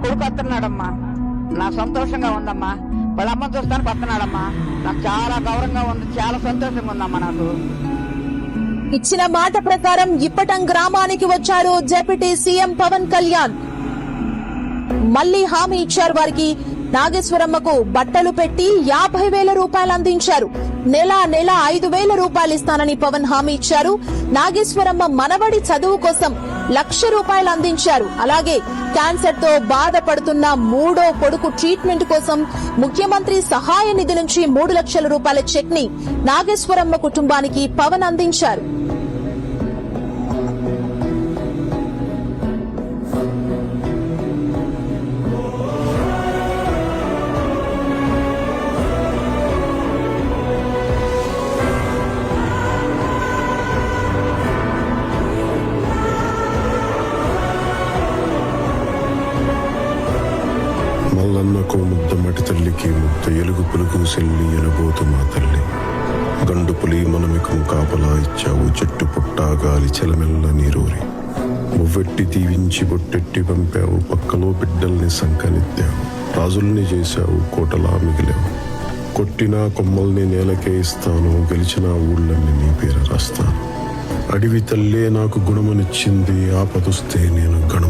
కొడుకు వస్తున్నాడమ్మా, నాకు సంతోషంగా ఉందమ్మా. వాళ్ళ అమ్మ చూస్తానికి వస్తున్నాడమ్మా, నాకు చాలా గౌరవంగా ఉంది, చాలా సంతోషంగా ఉందమ్మా. నాకు ఇచ్చిన మాట ప్రకారం ఇప్పటం గ్రామానికి వచ్చారు డిప్యూటీ సీఎం పవన్ కళ్యాణ్. మళ్లీ హామీ ఇచ్చారు వారికి. నాగేశ్వరమ్మకు బట్టలు పెట్టి 50,000 రూపాయలు అందించారు. నెల 5,000 రూపాయలు ఇస్తానని పవన్ హామీ ఇచ్చారు. నాగేశ్వరమ్మ మనవడి చదువు కోసం 1,00,000 రూపాయలు అందించారు. అలాగే క్యాన్సర్ తో బాధపడుతున్న 3వ కొడుకు ట్రీట్మెంట్ కోసం ముఖ్యమంత్రి సహాయ నిధి నుంచి 3 లక్షల రూపాయల చెక్ ని నాగేశ్వరమ్మ కుటుంబానికి పవన్ అందించారు. మల్లన్నకు ముద్ద మటి తల్లికి ముద్ద ఎలుగు పులుగు సెల్లి ఎనబోతు మా తల్లి. గండు పులి మనమికం కాపలా ఇచ్చావు, చెట్టు పుట్ట గాలి చెలమెల్ల నీరూరి. మువ్వెట్టి దీవించి బొట్టెట్టి పంపావు, పక్కలో బిడ్డల్ని సంకనెత్తావు. రాజుల్ని చేశావు, కోటలా మిగిలావు. కొట్టినా కొమ్మల్ని నేలకే ఇస్తాను, గెలిచిన ఊళ్ళన్ని నీ పేర రాస్తాను. అడవి తల్లే నాకు గుణమనిచ్చింది, ఆపదొస్తే నేను గణం